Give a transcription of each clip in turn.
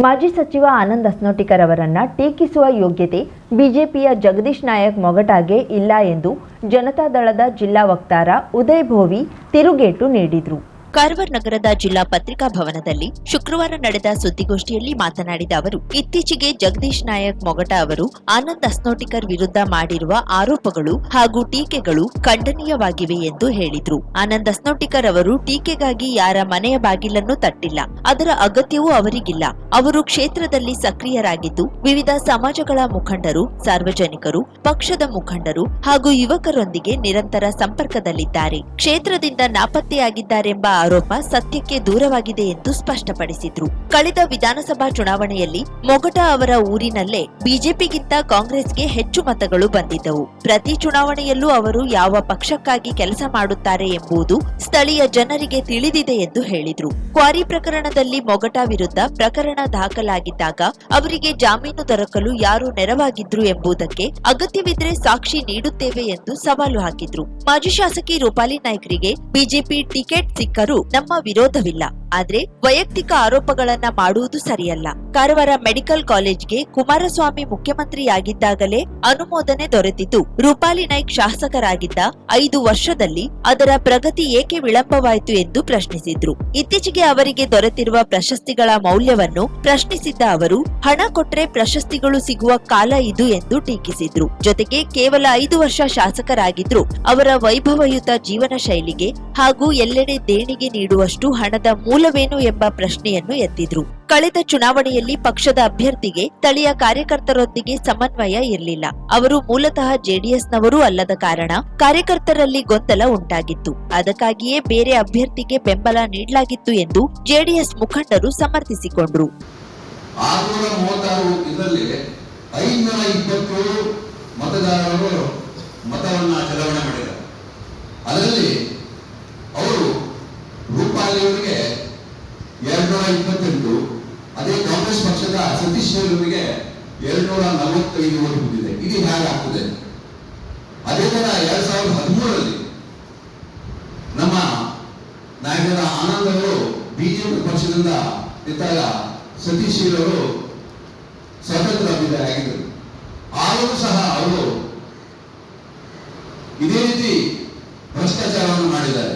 ಮಾಜಿ ಸಚಿವ ಆನಂದ್ ಅಸ್ನೋಟಿಕರ್ ಅವರನ್ನ ಟೀಕಿಸುವ ಯೋಗ್ಯತೆ ಬಿಜೆಪಿಯ ಜಗದೀಶ್ ನಾಯಕ್ ಮೊಗಟಾಗೆ ಇಲ್ಲ ಎಂದು ಜನತಾದಳದ ಜಿಲ್ಲಾ ವಕ್ತಾರ ಉದಯ್ ಭೋವಿ ತಿರುಗೇಟು ನೀಡಿದರು. ಕಾರವಾರ ನಗರದ ಜಿಲ್ಲಾ ಪತ್ರಿಕಾ ಭವನದಲ್ಲಿ ಶುಕ್ರವಾರ ನಡೆದ ಸುದ್ದಿಗೋಷ್ಠಿಯಲ್ಲಿ ಮಾತನಾಡಿದ ಅವರು, ಇತ್ತೀಚೆಗೆ ಜಗದೀಶ್ ನಾಯಕ್ ಮೊಗಟ ಅವರು ಆನಂದ್ ಅಸ್ನೋಟಿಕರ್ ವಿರುದ್ಧ ಮಾಡಿರುವ ಆರೋಪಗಳು ಹಾಗೂ ಟೀಕೆಗಳು ಖಂಡನೀಯವಾಗಿವೆ ಎಂದು ಹೇಳಿದ್ರು. ಆನಂದ್ ಅಸ್ನೋಟಿಕರ್ ಅವರು ಟೀಕೆಗಾಗಿ ಯಾರ ಮನೆಯ ಬಾಗಿಲನ್ನು ತಟ್ಟಿಲ್ಲ, ಅದರ ಅಗತ್ಯವೂ ಅವರಿಗಿಲ್ಲ. ಅವರು ಕ್ಷೇತ್ರದಲ್ಲಿ ಸಕ್ರಿಯರಾಗಿದ್ದು ವಿವಿಧ ಸಮಾಜಗಳ ಮುಖಂಡರು, ಸಾರ್ವಜನಿಕರು, ಪಕ್ಷದ ಮುಖಂಡರು ಹಾಗೂ ಯುವಕರೊಂದಿಗೆ ನಿರಂತರ ಸಂಪರ್ಕದಲ್ಲಿದ್ದಾರೆ. ಕ್ಷೇತ್ರದಿಂದ ನಾಪತ್ತೆಯಾಗಿದ್ದಾರೆಂಬ ಆರೋಪ ಸತ್ಯಕ್ಕೆ ದೂರವಾಗಿದೆ ಎಂದು ಸ್ಪಷ್ಟಪಡಿಸಿದ್ರು. ಕಳೆದ ವಿಧಾನಸಭಾ ಚುನಾವಣೆಯಲ್ಲಿ ಮೊಗಟ ಅವರ ಊರಿನಲ್ಲೇ ಬಿಜೆಪಿಗಿಂತ ಕಾಂಗ್ರೆಸ್ಗೆ ಹೆಚ್ಚು ಮತಗಳು ಬಂದಿದ್ದವು. ಪ್ರತಿ ಚುನಾವಣೆಯಲ್ಲೂ ಅವರು ಯಾವ ಪಕ್ಷಕ್ಕಾಗಿ ಕೆಲಸ ಮಾಡುತ್ತಾರೆ ಎಂಬುದು ಸ್ಥಳೀಯ ಜನರಿಗೆ ತಿಳಿದಿದೆ ಎಂದು ಹೇಳಿದ್ರು. ಕ್ವಾರಿ ಪ್ರಕರಣದಲ್ಲಿ ಮೊಗಟ ವಿರುದ್ಧ ಪ್ರಕರಣ ದಾಖಲಾಗಿದ್ದಾಗ ಅವರಿಗೆ ಜಾಮೀನು ದೊರಕಲು ಯಾರು ನೆರವಾಗಿದ್ರು ಎಂಬುದಕ್ಕೆ ಅಗತ್ಯವಿದ್ರೆ ಸಾಕ್ಷಿ ನೀಡುತ್ತೇವೆ ಎಂದು ಸವಾಲು ಹಾಕಿದ್ರು. ಮಾಜಿ ಶಾಸಕಿ ರೂಪಾಲಿ ನಾಯ್ಕರಿಗೆ ಬಿಜೆಪಿ ಟಿಕೆಟ್ ಸಿಕ್ಕರೂ ನಮ್ಮ ವಿರೋಧವಿಲ್ಲ, ಆದ್ರೆ ವೈಯಕ್ತಿಕ ಆರೋಪಗಳನ್ನ ಮಾಡುವುದು ಸರಿಯಲ್ಲ. ಕಾರವಾರ ಮೆಡಿಕಲ್ ಕಾಲೇಜ್ಗೆ ಕುಮಾರಸ್ವಾಮಿ ಮುಖ್ಯಮಂತ್ರಿಯಾಗಿದ್ದಾಗಲೇ ಅನುಮೋದನೆ ದೊರೆತಿದ್ದು ರೂಪಾಲಿ ನಾಯ್ಕ್ ಶಾಸಕರಾಗಿದ್ದ 5 ವರ್ಷದಲ್ಲಿ ಅದರ ಪ್ರಗತಿ ಏಕೆ ವಿಳಂಬವಾಯಿತು ಎಂದು ಪ್ರಶ್ನಿಸಿದ್ರು. ಇತ್ತೀಚೆಗೆ ಅವರಿಗೆ ದೊರೆತಿರುವ ಪ್ರಶಸ್ತಿಗಳ ಮೌಲ್ಯವನ್ನು ಪ್ರಶ್ನಿಸಿದ್ದ ಅವರು, ಹಣ ಕೊಟ್ರೆ ಪ್ರಶಸ್ತಿಗಳು ಸಿಗುವ ಕಾಲ ಇದು ಎಂದು ಟೀಕಿಸಿದ್ರು. ಜೊತೆಗೆ ಕೇವಲ 5 ವರ್ಷ ಶಾಸಕರಾಗಿದ್ರು ಅವರ ವೈಭವಯುತ ಜೀವನ ಶೈಲಿಗೆ ಹಾಗೂ ಎಲ್ಲೆಡೆ ದೇಣಿಗೆ ನೀಡುವಷ್ಟು ಹಣದ ಮೂಲವೇನು ಎಂಬ ಪ್ರಶ್ನೆಯನ್ನು ಎತ್ತಿದ್ರು. ಕಳೆದ ಚುನಾವಣೆಯಲ್ಲಿ ಪಕ್ಷದ ಅಭ್ಯರ್ಥಿಗೆ ಸ್ಥಳೀಯ ಕಾರ್ಯಕರ್ತರೊಂದಿಗೆ ಸಮನ್ವಯ ಇರಲಿಲ್ಲ. ಅವರು ಮೂಲತಃ ಜೆಡಿಎಸ್ನವರೂ ಅಲ್ಲದ ಕಾರಣ ಕಾರ್ಯಕರ್ತರಲ್ಲಿ ಗೊಂದಲ ಉಂಟಾಗಿತ್ತು. ಅದಕ್ಕಾಗಿಯೇ ಬೇರೆ ಅಭ್ಯರ್ಥಿಗೆ ಬೆಂಬಲ ನೀಡಲಾಗಿತ್ತು ಎಂದು ಜೆಡಿಎಸ್ ಮುಖಂಡರು ಸಮರ್ಥಿಸಿಕೊಂಡರು. 527 ಮತದಾರರು ಮತವನ್ನ ಚಲಾವಣೆ ಮಾಡಿದ್ದಾರೆ. ಅದರಲ್ಲಿ ಅವರು ರೂಪಾಲಿಯವರಿಗೆ 228, ಅದೇ ಕಾಂಗ್ರೆಸ್ ಪಕ್ಷದ ಸತೀಶ್ ಅವರಿಗೆ 245 ಓಟ್ ಬಿದ್ದಿದೆ. ಇದು ಹೇಗಾಗ್ತದೆ? ಅದೇ ತರ 2013ರಲ್ಲಿ ನಮ್ಮ ನಾಯಕರ ಆನಂದ್ ಅವರು ಬಿಜೆಪಿ ಪಕ್ಷದಿಂದ ಇದ್ದಾಗ ಸತೀಶ್ ಅವರು ಸ್ವತಂತ್ರ ಅಭ್ಯರ್ಥಿಯಾಗಿದ್ದರು. ಆದರೂ ಸಹ ಅವರು ಇದೇ ರೀತಿ ಭ್ರಷ್ಟಾಚಾರವನ್ನು ಮಾಡಿದ್ದಾರೆ.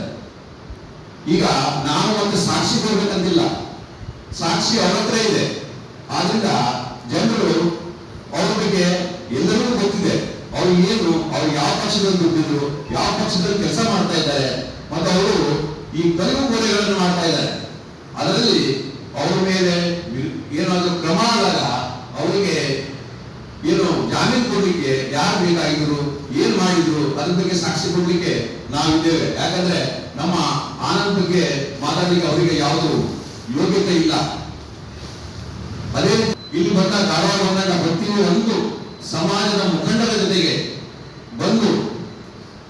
ಈಗ ನಾವು ಒಂದು ಸಾಕ್ಷಿ ಕೊಡ್ಬೇಕಂತಿಲ್ಲ, ಸಾಕ್ಷಿ ಅವರ ಹತ್ರ ಇದೆ. ಆದ್ರಿಂದ ಜನರು ಅವ್ರ ಬಗ್ಗೆ ಎಲ್ಲರಿಗೂ ಗೊತ್ತಿದೆ. ಅವ್ರು ಏನು, ಅವ್ರು ಯಾವ ಪಕ್ಷದಲ್ಲಿ ದುಡ್ಡಿದ್ರು, ಯಾವ ಪಕ್ಷದಲ್ಲಿ ಕೆಲಸ ಮಾಡ್ತಾ ಇದ್ದಾರೆ, ಮತ್ತು ಅವರು ಈ ಕಲಿವು ಕೊಲೆಗಳನ್ನು ಮಾಡ್ತಾ ಇದ್ದಾರೆ. ಅದರಲ್ಲಿ ಅವ್ರ ಮೇಲೆ ಏನಾದರೂ ಕ್ರಮ ಆದಾಗ ಅವರಿಗೆ ಏನು ಜಾಮೀನು ಕೊಡ್ಲಿಕ್ಕೆ ಯಾರು ಬೇಕಾಗಿದ್ರು, ಏನ್ ಮಾಡಿದ್ರು, ಅದ್ರ ಬಗ್ಗೆ ಸಾಕ್ಷಿ ಕೊಡ್ಲಿಕ್ಕೆ ನಾವಿದ್ದೇವೆ. ಯಾಕಂದ್ರೆ ನಮ್ಮ ಆನಂದ್ ಬಗ್ಗೆ ಮಾತಾಡ್ಲಿಕ್ಕೆ ಅವರಿಗೆ ಯಾವುದು ಯೋಗ್ಯತೆ ಇಲ್ಲ. ಅದೇ ಇಲ್ಲಿ ಬಂದಾಗ, ಕಾರವಾರ ಬಂದಾಗ ಪ್ರತಿಯೊಂದು ಸಮಾಜದ ಮುಖಂಡರ ಜೊತೆಗೆ ಬಂದು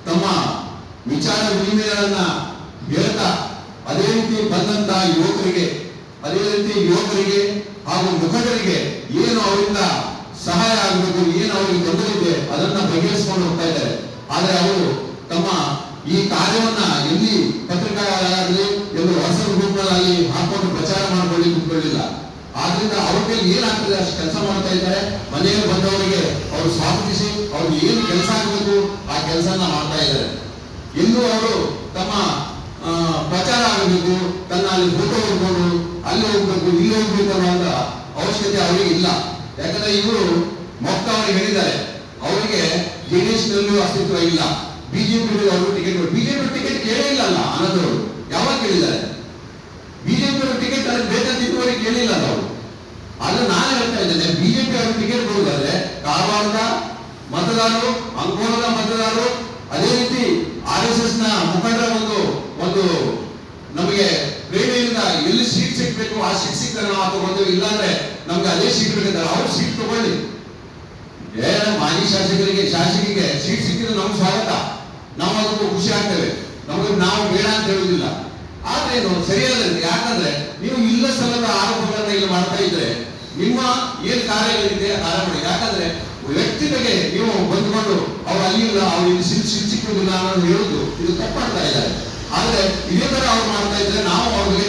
ತಮ್ಮ ವಿಚಾರ ವಿನಿಮಯಗಳನ್ನ ಹೇಳ್ತಾ, ಅದೇ ರೀತಿ ಬಂದಂತ ಯುವಕರಿಗೆ ಹಾಗೂ ಮುಖಂಡರಿಗೆ ಏನು ಅವರಿಂದ ಸಹಾಯ ಆಗಬೇಕು, ಏನು ಅವರಿಗೆ ತೊಂದರೆ ಇದೆ ಅದನ್ನ ಬಗೆಹರಿಸಿಕೊಂಡು ಹೋಗ್ತಾ ಇದ್ದಾರೆ. ಆದರೆ ಅವರು ತಮ್ಮ ಈ ಕಾರ್ಯವನ್ನ ಎಲ್ಲಿ ಪತ್ರಿಕಾಗಲಿ ಎಂದು ಹೊಸ ಗ್ರೂಪ್ಗಳಲ್ಲಿ ಹಾಕೊಂಡು ಪ್ರಚಾರ ಮಾಡಿಕೊಳ್ಳಿ ಕುತ್ಕೊಳ್ಳಿಲ್ಲ. ಆದ್ರಿಂದ ಅವ್ರ ಕೈಲಿ ಏನಾಗ್ತದೆ ಅಷ್ಟು ಕೆಲಸ ಮಾಡ್ತಾ ಇದ್ದಾರೆ. ಮನೆಗೆ ಬಂದವರಿಗೆ ಅವರು ಸ್ವಾಗತಿಸಿ ಅವ್ರಿಗೆ ಏನು ಕೆಲಸ ಆಗಬೇಕು ಆ ಕೆಲಸನ ಮಾಡ್ತಾ ಇದ್ದಾರೆ. ಎಂದು ಅವರು ತಮ್ಮ ಪ್ರಚಾರ ಆಗಬೇಕು, ತನ್ನ ಅಲ್ಲಿ ಫೋಟೋ ಹೋಗ್ಬೋದು, ಅಲ್ಲಿ ಹೋಗ್ಬೇಕು, ಇಲ್ಲಿ ಹೋಗ್ಬೇಕು ಅನ್ನೋ ಅವಶ್ಯಕತೆ ಅವರಿಗೆ ಇಲ್ಲ. ಯಾಕಂದ್ರೆ ಇವರು ಮೊತ್ತ ಅವರಿಗೆ ಹೇಳಿದ್ದಾರೆ, ಅವರಿಗೆ ಜೆಡಿಎಸ್ ನಲ್ಲೂ ಅಸ್ತಿತ್ವ ಇಲ್ಲ, ಬಿಜೆಪಿ ಅವರು ಟಿಕೆಟ್ ಕೇಳೇ ಇಲ್ಲ ಅಲ್ಲ. ಆನಂದ್ ಅವರು ಯಾವಾಗ ಕೇಳಿದ್ದಾರೆ? ಬಿಜೆಪಿ ಅವರು ಟಿಕೆಟ್ ಅದಕ್ಕೆ ಬೇಕಂತಿದ್ದು ಅವರಿಗೆ ಕೇಳಿಲ್ಲ ಅವರು. ಆದ್ರೆ ನಾನು ಹೇಳ್ತಾ ಇದ್ದೇನೆ, ಬಿಜೆಪಿ ಅವರು ಟಿಕೆಟ್ ಕೊಡುವುದಾದ್ರೆ ಕಾರವಾರದ ಮತದಾರರು, ಅಂಕೋಲದ ಮತದಾರರು, ಅದೇ ರೀತಿ RSS ನ ಮುಖಂಡರ ಒಂದು ನಮಗೆ ಪ್ರೇರಣೆಯಿಂದ ಎಲ್ಲಿ ಸೀಟ್ ಸಿಗ್ಬೇಕು ಆ ಸೀಟ್ ಸಿಗ್ತಾರೆ ನಾವು ತಗೊಂಡು, ಇಲ್ಲಾಂದ್ರೆ ನಮ್ಗೆ ಅದೇ ಸೀಟ್ ಬೇಕಿದ್ದಾರೆ, ಅವ್ರು ಸೀಟ್ ತಗೊಳ್ಳಿ. ಮಾಜಿ ಶಾಸಕರಿಗೆ ಸೀಟ್ ಸಿಕ್ಕಿದ್ರೆ ನಮ್ಗೆ ಸ್ವಾಗತ, ನಾವು ಅದಕ್ಕೂ ಖುಷಿ ಆಗ್ತೇವೆ. ನಾವು ಬೇಡ ಅಂತ ಹೇಳುವುದಿಲ್ಲ. ಆದ್ರೆ ಏನು ಸರಿಯಾದ, ಯಾಕಂದ್ರೆ ನೀವು ಇಲ್ಲ ಸಲ್ಲದ ಆರೋಪಗಳನ್ನ ಇಲ್ಲಿ ಮಾಡ್ತಾ ಇದ್ರೆ ನಿಮ್ಮ ಏನ್ ಕಾರ್ಯಗಳಿದೆ ಕಾರ್ಯ ಮಾಡಿ. ಯಾಕಂದ್ರೆ ವ್ಯಕ್ತಿಗಳಿಗೆ ನೀವು ಬಂದ್ಕೊಂಡು ಅವ್ರು ಅಲ್ಲಿ ಇಲ್ಲ, ಅವ್ರು ಇಲ್ಲಿ ಸಿಕ್ಕುವುದಿಲ್ಲ ಅನ್ನೋದು ಹೇಳುದು ಇದು ತಪ್ಪಾಗ್ತಾ ಇದ್ದಾರೆ. ಆದ್ರೆ ಇದೇ ತರ ಅವ್ರು ಮಾಡ್ತಾ ಇದ್ರೆ ನಾವು ಅವ್ರಿಗೆ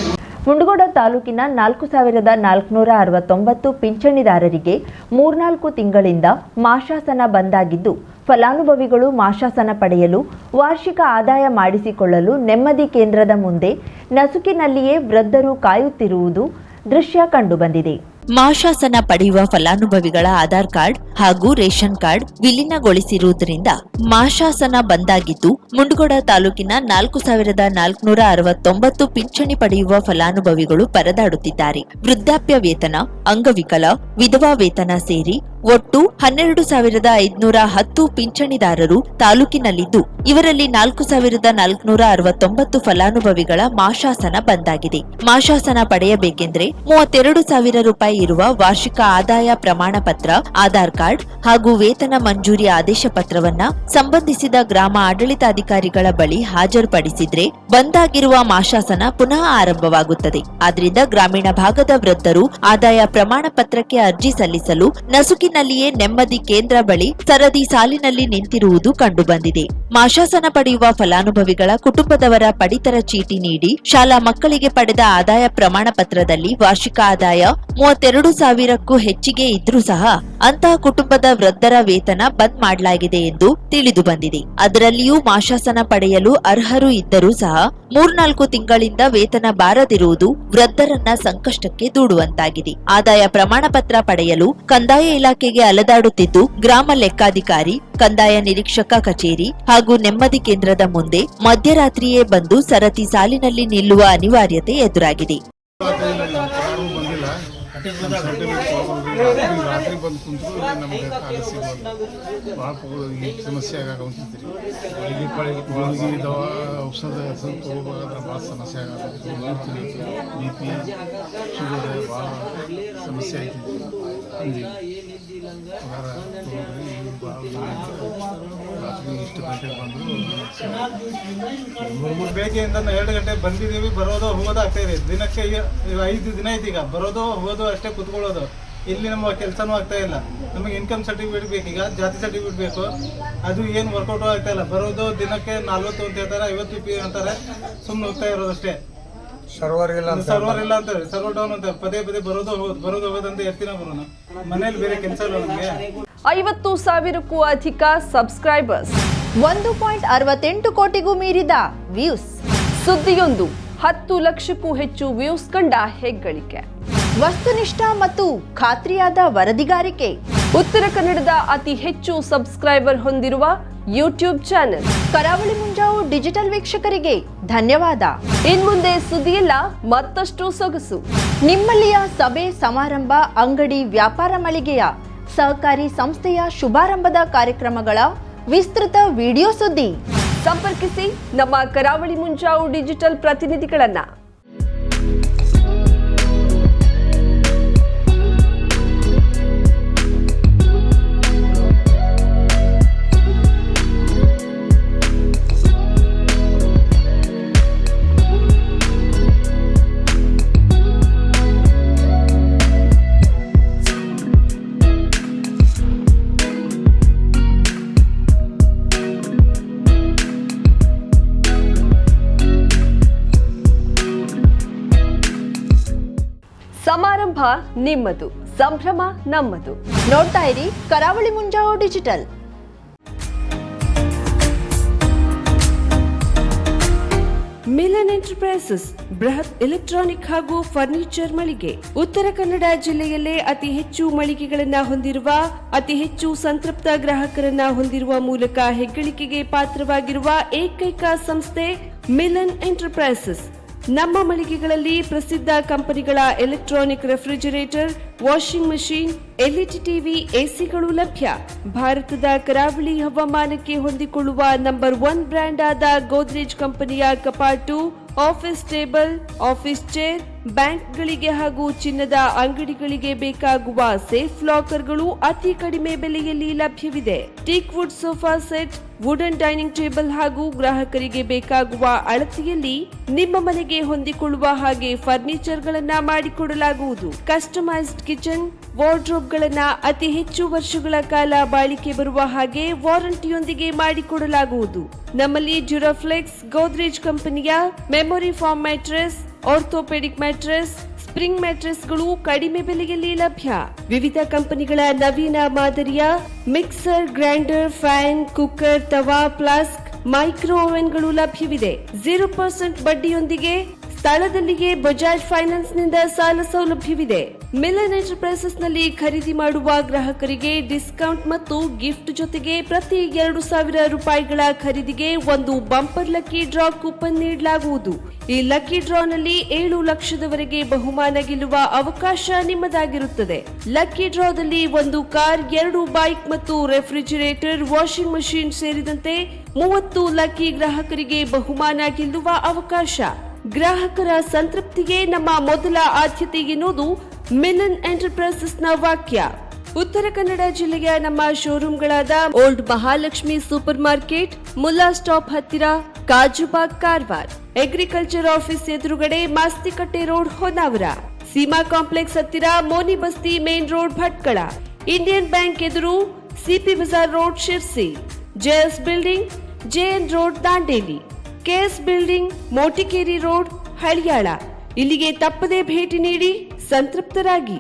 ಮುಂಡಗೋಡ ತಾಲೂಕಿನ 4,469 ಪಿಂಚಣಿದಾರರಿಗೆ 3-4 ತಿಂಗಳಿಂದ ಮಾಶಾಸನ ಬಂದಾಗಿದ್ದು, ಫಲಾನುಭವಿಗಳು ಮಾಶಾಸನ ಪಡೆಯಲು ವಾರ್ಷಿಕ ಆದಾಯ ಮಾಡಿಸಿಕೊಳ್ಳಲು ನೆಮ್ಮದಿ ಕೇಂದ್ರದ ಮುಂದೆ ನಸುಕಿನಲ್ಲಿಯೇ ವೃದ್ಧರು ಕಾಯುತ್ತಿರುವುದು ದೃಶ್ಯ ಕಂಡುಬಂದಿದೆ. ಮಾಶಾಸನ ಪಡೆಯುವ ಫಲಾನುಭವಿಗಳ ಆಧಾರ್ ಕಾರ್ಡ್ ಹಾಗೂ ರೇಷನ್ ಕಾರ್ಡ್ ವಿಲೀನಗೊಳಿಸಿರುವುದರಿಂದ ಮಾಶಾಸನ ಬಂದಾಗಿದ್ದು, ಮುಂಡಗೋಡ ತಾಲೂಕಿನ 4,469 ಪಿಂಚಣಿ ಪಡೆಯುವ ಫಲಾನುಭವಿಗಳು ಪರದಾಡುತ್ತಿದ್ದಾರೆ. ವೃದ್ಧಾಪ್ಯ ವೇತನ, ಅಂಗವಿಕಲ, ವಿಧವಾ ವೇತನ ಸೇರಿ ಒಟ್ಟು 12,510 ಪಿಂಚಣಿದಾರರು ತಾಲೂಕಿನಲ್ಲಿದ್ದು, ಇವರಲ್ಲಿ 4,469 ಫಲಾನುಭವಿಗಳ ಮಾಶಾಸನ ಬಂದಾಗಿದೆ. ಮಾಶಾಸನ ಪಡೆಯಬೇಕೆಂದರೆ 32,000 ರೂಪಾಯಿ ಇರುವ ವಾರ್ಷಿಕ ಆದಾಯ ಪ್ರಮಾಣ ಪತ್ರ, ಆಧಾರ್ ಕಾರ್ಡ್ ಹಾಗೂ ವೇತನ ಮಂಜೂರಿ ಆದೇಶ ಪತ್ರವನ್ನ ಸಂಬಂಧಿಸಿದ ಗ್ರಾಮ ಆಡಳಿತಾಧಿಕಾರಿಗಳ ಬಳಿ ಹಾಜರುಪಡಿಸಿದ್ರೆ ಬಂದಾಗಿರುವ ಮಾಶಾಸನ ಪುನಃ ಆರಂಭವಾಗುತ್ತದೆ. ಆದ್ರಿಂದ ಗ್ರಾಮೀಣ ಭಾಗದ ವೃದ್ಧರು ಆದಾಯ ಪ್ರಮಾಣ ಪತ್ರಕ್ಕೆ ಅರ್ಜಿ ಸಲ್ಲಿಸಲು ನಸುಕಿನಲ್ಲಿಯೇ ನೆಮ್ಮದಿ ಕೇಂದ್ರ ಬಳಿ ಸರದಿ ಸಾಲಿನಲ್ಲಿ ನಿಂತಿರುವುದು ಕಂಡುಬಂದಿದೆ. ಮಾಶಾಸನ ಪಡೆಯುವ ಫಲಾನುಭವಿಗಳ ಕುಟುಂಬದವರ ಪಡಿತರ ಚೀಟಿ ನೀಡಿ ಶಾಲಾ ಮಕ್ಕಳಿಗೆ ಪಡೆದ ಆದಾಯ ಪ್ರಮಾಣ ಪತ್ರದಲ್ಲಿ ವಾರ್ಷಿಕ ಆದಾಯ 32,000ಕ್ಕೂ ಹೆಚ್ಚಿಗೆ ಇದ್ರೂ ಸಹ ಅಂತಹ ಕುಟುಂಬದ ವೃದ್ಧರ ವೇತನ ಬಂದ್ ಮಾಡಲಾಗಿದೆ ಎಂದು ತಿಳಿದು ಬಂದಿದೆ. ಅದರಲ್ಲಿಯೂ ಮಾಶಾಸನ ಪಡೆಯಲು ಅರ್ಹರು ಇದ್ದರೂ ಸಹ 3-4 ತಿಂಗಳಿಂದ ವೇತನ ಬಾರದಿರುವುದು ವೃದ್ಧರನ್ನ ಸಂಕಷ್ಟಕ್ಕೆ ದೂಡುವಂತಾಗಿದೆ. ಆದಾಯ ಪ್ರಮಾಣ ಪತ್ರ ಪಡೆಯಲು ಕಂದಾಯ ಇಲಾಖೆಗೆ ಅಲೆದಾಡುತ್ತಿದ್ದು, ಗ್ರಾಮ ಲೆಕ್ಕಾಧಿಕಾರಿ, ಕಂದಾಯ ನಿರೀಕ್ಷಕ ಕಚೇರಿ ಹಾಗೂ ನೆಮ್ಮದಿ ಕೇಂದ್ರದ ಮುಂದೆ ಮಧ್ಯರಾತ್ರಿಯೇ ಬಂದು ಸರತಿ ಸಾಲಿನಲ್ಲಿ ನಿಲ್ಲುವ ಅನಿವಾರ್ಯತೆ ಎದುರಾಗಿದೆ. ರಾತ್ರಿ ಬಂದು ಕುಂತು ನಮಗೆ ಕಾಲ ಸಿಗೋಲ್ಲ. ಭಾಳ ಸಮಸ್ಯೆ ಆಗಾಕಂತಿದ್ರಿ. ಗುಳಿಗೆ ದವಾ ಔಷಧ ತೊಗೋಬೇಕಾದ್ರೆ ಭಾಳ ಸಮಸ್ಯೆ ಆಗತ್ತೆ. ನೋಡ್ತೀನಿ BP ಶುಗರ್ ಭಾಳ ಸಮಸ್ಯೆ ಆಯ್ತಿದ್ವಿ. ರಾತ್ರಿ ಇಷ್ಟು ಗಂಟೆಗೆ ಬಂದು ಬೆಳಗ್ಗೆಯಿಂದ 2 ಗಂಟೆಗೆ ಬಂದಿದ್ದೀವಿ. ಬರೋದು ಹೋಗೋದು ಆಗ್ತಾಯಿದೆ. ದಿನಕ್ಕೆ 5 ದಿನ ಐತಿ. ಈಗ ಬರೋದು ಹೋಗೋದು ಅಷ್ಟೇ, ಕುತ್ಕೊಳ್ಳೋದು. ಇಲ್ಲಿ ನಮ್ಮ ಕೆಲಸನೂ ಆಗ್ತಾ ಇಲ್ಲ. ನಮಗೆ ಇನ್ಕಮ್ ಸರ್ಟಿಫಿಕೇಟ್ ಬೇಕು, ಈಗ ಜಾತಿ ಸರ್ಟಿಫಿಕೇಟ್ ಬೇಕು. ಅದು ಏನು ವರ್ಕೌಟ್ ಆಗ್ತಾ ಇಲ್ಲ. ಬರೋದು ದಿನಕ್ಕೆ 40 ಅಂತ ಹೇಳ್ತಾರೆ, 50 ರೂಪಾಯಿ ಅಂತಾರೆ. ಸುಮ್ಮನೆ ಹೋಗ್ತಾ ಇರೋದಷ್ಟೇ. ಸರ್ವರ್ ಇಲ್ಲ ಅಂತಾರೆ, ಸರ್ವರ್ ಡೌನ್ ಅಂತ ಪದೇ ಬರೋದು ಹೋಗೋದಂತ ಇರ್ತೀನ ಬರೋಣ. ಮನೇಲಿ ಬೇರೆ ಕೆಲಸ ಇಲ್ಲ ನಮಗೆ. 50,000ಕ್ಕೂ ಅಧಿಕ ಸಬ್ಸ್ಕ್ರೈಬರ್ಸ್, 1.68 ಕೋಟಿಗೂ ಮೀರಿದ ವ್ಯೂಸ್, ಸುದ್ದಿಯೊಂದು 10 ಲಕ್ಷಕ್ಕೂ ಹೆಚ್ಚು ವ್ಯೂಸ್ ಕಂಡ ಹೆಗ್ಗಳಿಕೆ, ವಸ್ತುನಿಷ್ಠ ಮತ್ತು ಖಾತ್ರಿಯಾದ ವರದಿಗಾರಿಕೆ, ಉತ್ತರ ಕನ್ನಡದ ಅತಿ ಹೆಚ್ಚು ಸಬ್ಸ್ಕ್ರೈಬರ್ ಹೊಂದಿರುವ ಯೂಟ್ಯೂಬ್ ಚಾನೆಲ್ ಕರಾವಳಿ ಮುಂಜಾವು ಡಿಜಿಟಲ್ ವೀಕ್ಷಕರಿಗೆ ಧನ್ಯವಾದ. ಇನ್ಮುಂದೆ ಸುದ್ದಿಯಲ್ಲ ಮತ್ತಷ್ಟು ಸೊಗಸು. ನಿಮ್ಮಲ್ಲಿಯ ಸಭೆ ಸಮಾರಂಭ, ಅಂಗಡಿ ವ್ಯಾಪಾರ ಮಳಿಗೆಯ ಸಹಕಾರಿ ಸಂಸ್ಥೆಯ ಶುಭಾರಂಭದ ಕಾರ್ಯಕ್ರಮಗಳ ವಿಸ್ತೃತ ವಿಡಿಯೋ ಸುದ್ದಿ ಸಂಪರ್ಕಿಸಿ ನಮ್ಮ ಕರಾವಳಿ ಮುಂಜಾವು ಡಿಜಿಟಲ್ ಪ್ರತಿನಿಧಿಗಳನ್ನ. ಸಮಾರಂಭ ನಿಮ್ಮದು, ಸಂಭ್ರಮ ನಮ್ಮದು. ನೋಡ್ತಾ ಇರಿ ಕರಾವಳಿ ಮುಂಜಾವು ಡಿಜಿಟಲ್. ಮಿಲನ್ ಎಂಟರ್ಪ್ರೈಸಸ್ ಬೃಹತ್ ಎಲೆಕ್ಟ್ರಾನಿಕ್ ಹಾಗೂ ಫರ್ನಿಚರ್ ಮಳಿಗೆ. ಉತ್ತರ ಕನ್ನಡ ಜಿಲ್ಲೆಯಲ್ಲೇ ಅತಿ ಹೆಚ್ಚು ಮಳಿಗೆಗಳನ್ನ ಹೊಂದಿರುವ, ಅತಿ ಹೆಚ್ಚು ಸಂತೃಪ್ತ ಗ್ರಾಹಕರನ್ನ ಹೊಂದಿರುವ ಮೂಲಕ ಹೆಗ್ಗಳಿಕೆಗೆ ಪಾತ್ರವಾಗಿರುವ ಏಕೈಕ ಸಂಸ್ಥೆ ಮಿಲನ್ ಎಂಟರ್ಪ್ರೈಸಸ್. ನಮ್ಮ ಮಳಿಗೆಗಳಲ್ಲಿ ಪ್ರಸಿದ್ಧ ಕಂಪನಿಗಳ electronic refrigerator, washing machine, LED TV, ಎಸಿಗಳು ಲಭ್ಯ. ಭಾರತದ ಕರಾವಳಿ ಹವಾಮಾನಕ್ಕೆ ಹೊಂದಿಕೊಳ್ಳುವ ನಂಬರ್ 1 ಬ್ರ್ಯಾಂಡ್ ಆದ ಗೋದ್ರೇಜ್ ಕಂಪನಿಯ ಕಪಾಟು, ಆಫೀಸ್ ಟೇಬಲ್, ಆಫೀಸ್ ಚೇರ್, ಬ್ಯಾಂಕ್ಗಳಿಗೆ ಹಾಗೂ ಚಿನ್ನದ ಅಂಗಡಿಗಳಿಗೆ ಬೇಕಾಗುವ ಸೇಫ್ ಲಾಕರ್ಗಳು ಅತಿ ಕಡಿಮೆ ಬೆಲೆಯಲ್ಲಿ ಲಭ್ಯವಿದೆ. Teak wood sofa set, wooden dining table ಹಾಗೂ ಗ್ರಾಹಕರಿಗೆ ಬೇಕಾಗುವ ಅಳತೆಯಲ್ಲಿ ನಿಮ್ಮ ಮನೆಗೆ ಹೊಂದಿಕೊಳ್ಳುವ ಹಾಗೆ ಫರ್ನಿಚರ್ ಗಳನ್ನ ಮಾಡಿಕೊಡಲಾಗುವುದು. ಕಸ್ಟಮೈಸ್ಡ್ ಕಿಚನ್, ವಾರ್ಡ್ರೋಬ್ ಗಳನ್ನ ಅತಿ ಹೆಚ್ಚು ವರ್ಷಗಳ ಕಾಲ ಬಾಳಿಕೆ ಬರುವ ಹಾಗೆ ವಾರಂಟಿಯೊಂದಿಗೆ ಮಾಡಿಕೊಡಲಾಗುವುದು. ನಮ್ಮಲ್ಲಿ ಡ್ಯೂರಾಫ್ಲೆಕ್ಸ್, ಗೋದ್ರೇಜ್ ಕಂಪನಿಯ memory foam mattress, orthopaedic mattress, spring ಮ್ಯಾಟ್ರೆಸ್ಗಳು ಕಡಿಮೆ ಬೆಲೆಯಲ್ಲಿ ಲಭ್ಯ. ವಿವಿಧ ಕಂಪನಿಗಳ ನವೀನ ಮಾದರಿಯ mixer, grinder, fan, cooker, tawa, flask, micro ಓವೆನ್ಗಳು ಲಭ್ಯವಿದೆ. 0% ಬಡ್ಡಿಯೊಂದಿಗೆ ಸ್ಥಳದಲ್ಲಿಯೇ ಬಜಾಜ್ ಫೈನಾನ್ಸ್ ನಿಂದ ಸಾಲ ಸೌಲಭ್ಯವಿದೆ. ಮಿಲನ್ ಎಂಟರ್ಪ್ರೈಸಸ್ ನಲ್ಲಿ ಖರೀದಿ ಮಾಡುವ ಗ್ರಾಹಕರಿಗೆ ಡಿಸ್ಕೌಂಟ್ ಮತ್ತು ಗಿಫ್ಟ್ ಜೊತೆಗೆ ಪ್ರತಿ 2,000 ರೂಪಾಯಿಗಳ ಖರೀದಿಗೆ ಒಂದು ಬಂಪರ್ ಲಕ್ಕಿ ಡ್ರಾ ಕೂಪನ್ ನೀಡಲಾಗುವುದು. ಈ ಲಕ್ಕಿ ಡ್ರಾನಲ್ಲಿ 7 ಲಕ್ಷದವರೆಗೆ ಬಹುಮಾನ ಗೆಲ್ಲುವ ಅವಕಾಶ ನಿಮ್ಮದಾಗಿರುತ್ತದೆ. ಲಕ್ಕಿ ಡ್ರಾದಲ್ಲಿ 1 ಕಾರ್, 2 ಬೈಕ್ ಮತ್ತು ರೆಫ್ರಿಜಿರೇಟರ್, ವಾಷಿಂಗ್ ಮಷಿನ್ ಸೇರಿದಂತೆ 30 ಲಕ್ಕಿ ಗ್ರಾಹಕರಿಗೆ ಬಹುಮಾನ ಗೆಲ್ಲುವ ಅವಕಾಶ. ಗ್ರಾಹಕರ ಸಂತೃಪ್ತಿಗೆ ನಮ್ಮ ಮೊದಲ ಆದ್ಯತೆ ಎನ್ನುವುದು ಮಿಲನ್ ಎಂಟರ್ಪ್ರೈಸಸ್ನ ವಾಕ್ಯ. ಉತ್ತರ ಕನ್ನಡ ಜಿಲ್ಲೆಯ ನಮ್ಮ ಶೋರೂಮ್ಗಳಾದ old Mahalakshmi super market, Mulla stop ಹತ್ತಿರ, ಕಾಜುಬಾಗ್, ಕಾರವಾರ, ಅಗ್ರಿಕಲ್ಚರ್ ಆಫೀಸ್ ಎದುರುಗಡೆ, ಮಾಸ್ತಿಕಟ್ಟೆ ರೋಡ್, ಹೊನ್ನಾವರ, ಸೀಮಾ ಕಾಂಪ್ಲೆಕ್ಸ್ ಹತ್ತಿರ, Moni Basti main road, Bhatkal, Indian bank ಎದುರು, CP Bazar road, Sirsi, JS building, JN road, Dandeli, KS building, Motikeri road, Haliyal. ಇಲ್ಲಿಗೆ ತಪ್ಪದೇ ಭೇಟಿ ನೀಡಿ ಸಂತೃಪ್ತರಾಗಿ.